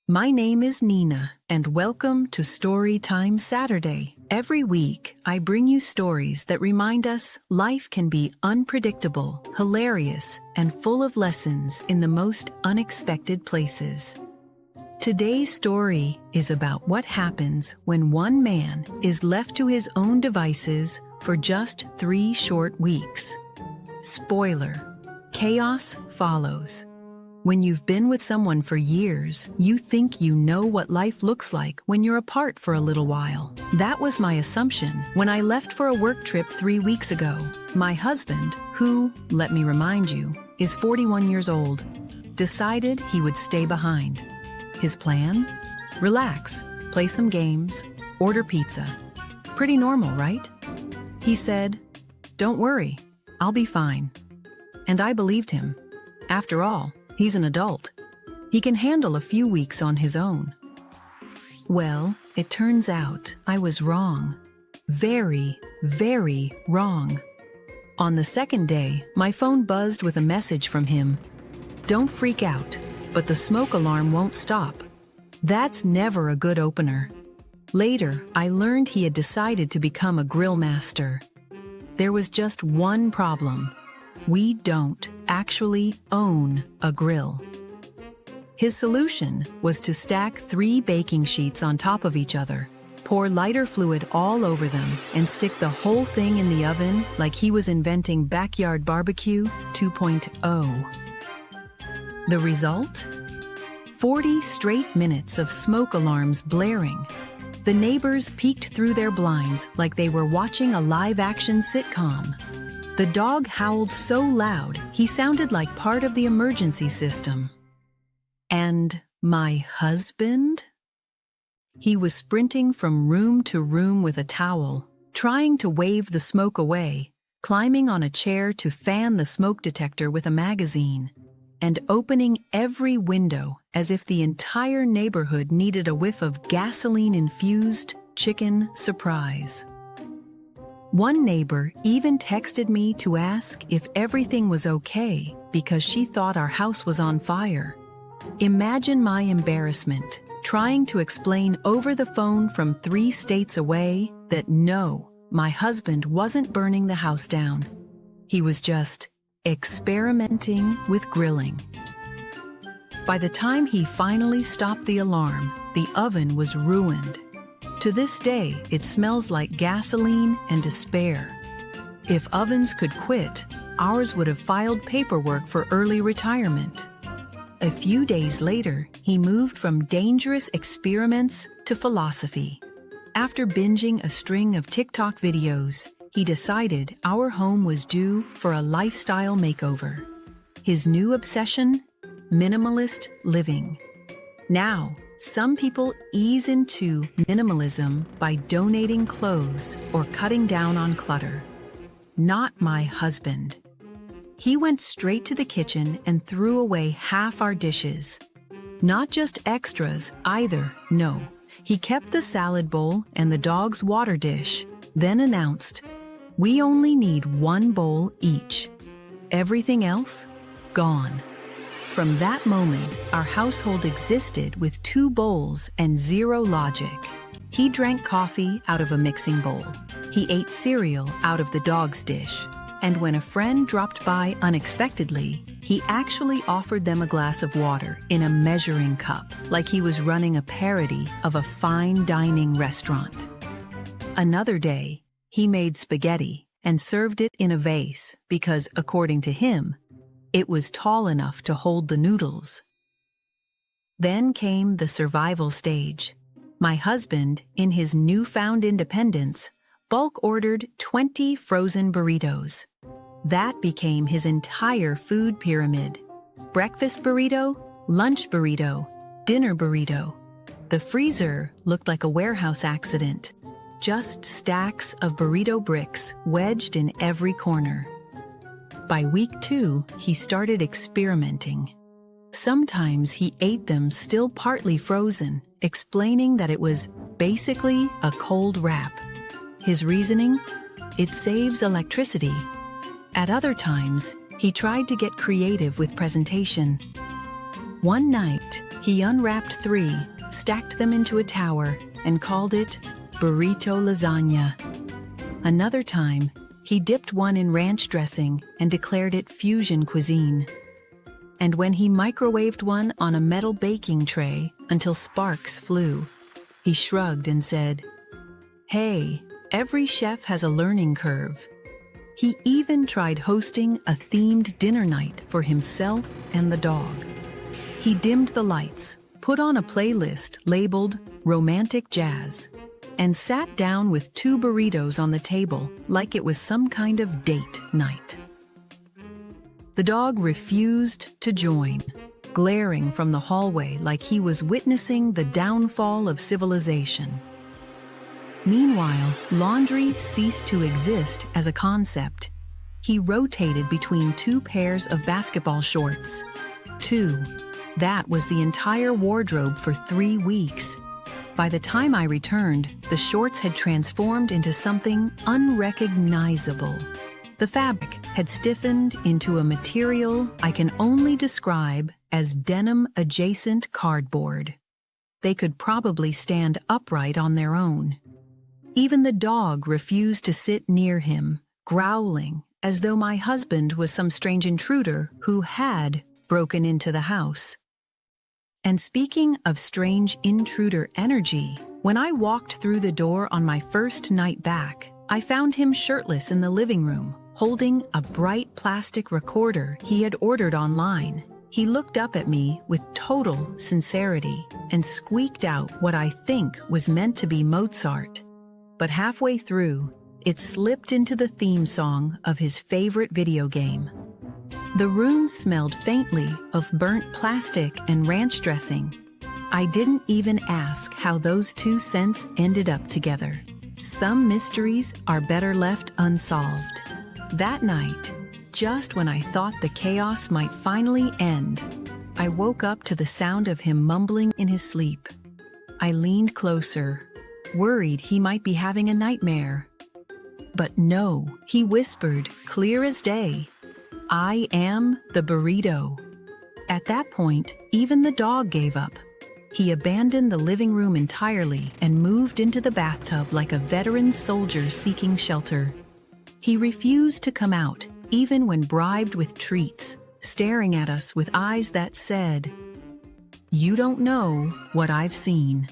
My name is Nina, and welcome to Storytime Saturday. Every week, I bring you stories that remind us life can be unpredictable, hilarious, and full of lessons in the most unexpected places. Today's story is about what happens when one man is left to his own devices for just 3 short weeks. Spoiler: chaos follows. When you've been with someone for years, you think you know what life looks like when you're apart for a little while. That was my assumption when I left for a work trip 3 weeks ago. My husband, who, let me remind you, is 41 years old, decided he would stay behind. His plan? Relax, play some games, order pizza. Pretty normal, right? He said, "Don't worry, I'll be fine." And I believed him. After all, he's an adult. He can handle a few weeks on his own. Well, it turns out I was wrong. Very, very wrong. On the second day, my phone buzzed with a message from him. "Don't freak out, but the smoke alarm won't stop." That's never a good opener. Later, I learned he had decided to become a grill master. There was just one problem. We don't actually own a grill. His solution was to stack 3 baking sheets on top of each other, pour lighter fluid all over them, and stick the whole thing in the oven like he was inventing backyard barbecue 2.0. The result? 40 straight minutes of smoke alarms blaring. The neighbors peeked through their blinds like they were watching a live-action sitcom. The dog howled so loud, he sounded like part of the emergency system. And my husband? He was sprinting from room to room with a towel, trying to wave the smoke away, climbing on a chair to fan the smoke detector with a magazine, and opening every window as if the entire neighborhood needed a whiff of gasoline-infused chicken surprise. One neighbor even texted me to ask if everything was okay because she thought our house was on fire. Imagine my embarrassment trying to explain over the phone from 3 states away that no, my husband wasn't burning the house down. He was just experimenting with grilling. By the time he finally stopped the alarm, the oven was ruined. To this day, it smells like gasoline and despair. If ovens could quit, ours would have filed paperwork for early retirement. A few days later, he moved from dangerous experiments to philosophy. After binging a string of TikTok videos, he decided our home was due for a lifestyle makeover. His new obsession? Minimalist living. Now, some people ease into minimalism by donating clothes or cutting down on clutter. Not my husband. He went straight to the kitchen and threw away half our dishes. Not just extras either, no. He kept the salad bowl and the dog's water dish, then announced, "We only need 1 bowl each. Everything else? Gone." From that moment, our household existed with 2 bowls and 0 logic. He drank coffee out of a mixing bowl. He ate cereal out of the dog's dish. And when a friend dropped by unexpectedly, he actually offered them a glass of water in a measuring cup, like he was running a parody of a fine dining restaurant. Another day, he made spaghetti and served it in a vase because, according to him, it was tall enough to hold the noodles. Then came the survival stage. My husband, in his newfound independence, bulk ordered 20 frozen burritos. That became his entire food pyramid. Breakfast burrito, lunch burrito, dinner burrito. The freezer looked like a warehouse accident. Just stacks of burrito bricks wedged in every corner. By week 2, he started experimenting. Sometimes he ate them still partly frozen, explaining that it was basically a cold wrap. His reasoning? It saves electricity. At other times, he tried to get creative with presentation. One night, He unwrapped 3, stacked them into a tower, and called it Burrito lasagna. Another time, he dipped one in ranch dressing and declared it fusion cuisine. And when he microwaved one on a metal baking tray until sparks flew, he shrugged and said, "Hey, every chef has a learning curve." He even tried hosting a themed dinner night for himself and the dog. He dimmed the lights, put on a playlist labeled Romantic Jazz, and sat down with 2 burritos on the table like it was some kind of date night. The dog refused to join, glaring from the hallway like he was witnessing the downfall of civilization. Meanwhile, laundry ceased to exist as a concept. He rotated between 2 pairs of basketball shorts. 2. That was the entire wardrobe for 3 weeks. By the time I returned, the shorts had transformed into something unrecognizable. The fabric had stiffened into a material I can only describe as denim-adjacent cardboard. They could probably stand upright on their own. Even the dog refused to sit near him, growling as though my husband was some strange intruder who had broken into the house. And speaking of strange intruder energy, when I walked through the door on my first night back, I found him shirtless in the living room, holding a bright plastic recorder he had ordered online. He looked up at me with total sincerity and squeaked out what I think was meant to be Mozart. But halfway through, it slipped into the theme song of his favorite video game. The room smelled faintly of burnt plastic and ranch dressing. I didn't even ask how those 2 scents ended up together. Some mysteries are better left unsolved. That night, just when I thought the chaos might finally end, I woke up to the sound of him mumbling in his sleep. I leaned closer, worried he might be having a nightmare. But no, he whispered, clear as day, "I am the burrito." At that point, even the dog gave up. He abandoned the living room entirely and moved into the bathtub like a veteran soldier seeking shelter. He refused to come out, even when bribed with treats, staring at us with eyes that said, "You don't know what I've seen."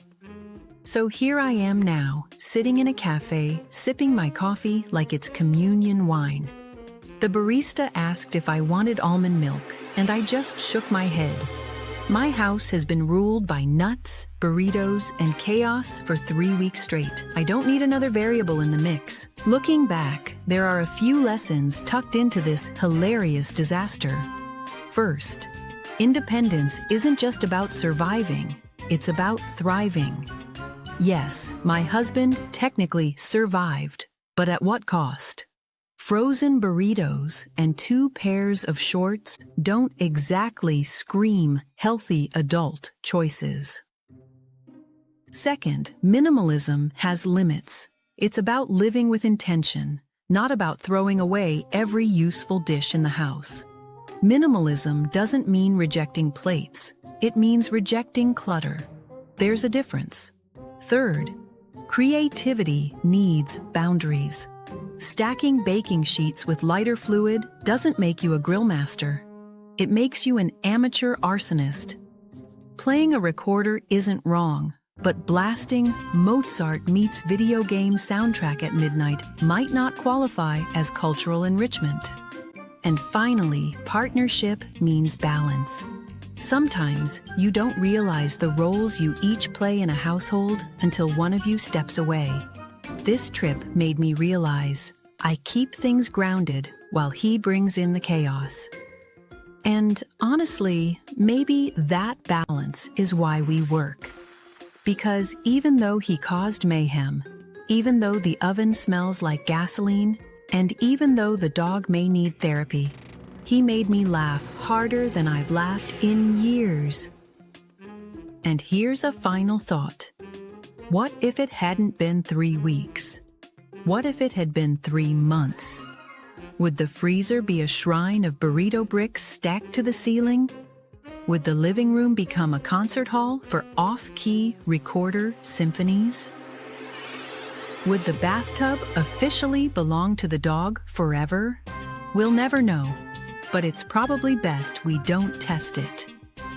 So here I am now, sitting in a cafe, sipping my coffee like it's communion wine. The barista asked if I wanted almond milk, and I just shook my head. My house has been ruled by nuts, burritos, and chaos for 3 weeks straight. I don't need another variable in the mix. Looking back, there are a few lessons tucked into this hilarious disaster. First, independence isn't just about surviving, it's about thriving. Yes, my husband technically survived, but at what cost? Frozen burritos and 2 pairs of shorts don't exactly scream healthy adult choices. Second, minimalism has limits. It's about living with intention, not about throwing away every useful dish in the house. Minimalism doesn't mean rejecting plates. It means rejecting clutter. There's a difference. Third, creativity needs boundaries. Stacking baking sheets with lighter fluid doesn't make you a grill master. It makes you an amateur arsonist. Playing a recorder isn't wrong, but blasting Mozart meets video game soundtrack at midnight might not qualify as cultural enrichment. And finally, partnership means balance. Sometimes you don't realize the roles you each play in a household until one of you steps away. This trip made me realize I keep things grounded while he brings in the chaos. And honestly, maybe that balance is why we work. Because even though he caused mayhem, even though the oven smells like gasoline, and even though the dog may need therapy, he made me laugh harder than I've laughed in years. And here's a final thought. What if it hadn't been 3 weeks? What if it had been 3 months? Would the freezer be a shrine of burrito bricks stacked to the ceiling? Would the living room become a concert hall for off-key recorder symphonies? Would the bathtub officially belong to the dog forever? We'll never know, but it's probably best we don't test it.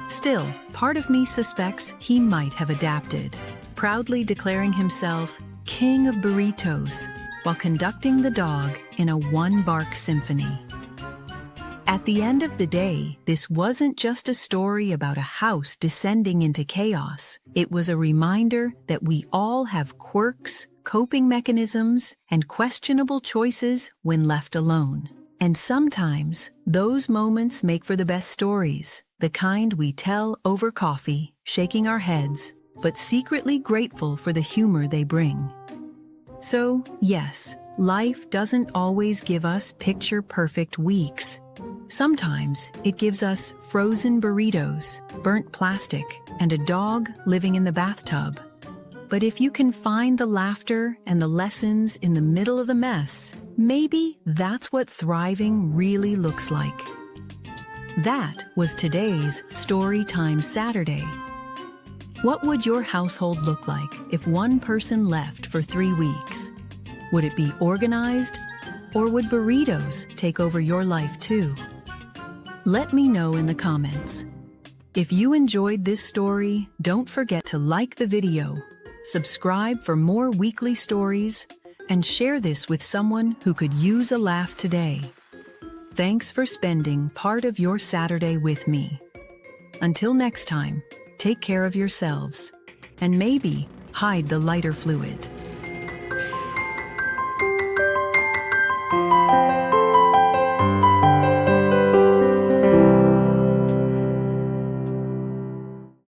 Still, part of me suspects he might have adapted, proudly declaring himself king of burritos while conducting the dog in a one-bark symphony. At the end of the day, this wasn't just a story about a house descending into chaos. It was a reminder that we all have quirks, coping mechanisms, and questionable choices when left alone. And sometimes, those moments make for the best stories, the kind we tell over coffee, shaking our heads, but secretly grateful for the humor they bring. So, yes, life doesn't always give us picture-perfect weeks. Sometimes it gives us frozen burritos, burnt plastic, and a dog living in the bathtub. But if you can find the laughter and the lessons in the middle of the mess, maybe that's what thriving really looks like. That was today's Storytime Saturday. What would your household look like if one person left for 3 weeks? Would it be organized? Or would burritos take over your life too? Let me know in the comments. If you enjoyed this story, don't forget to like the video, subscribe for more weekly stories, and share this with someone who could use a laugh today. Thanks for spending part of your Saturday with me. Until next time, take care of yourselves, and maybe hide the lighter fluid.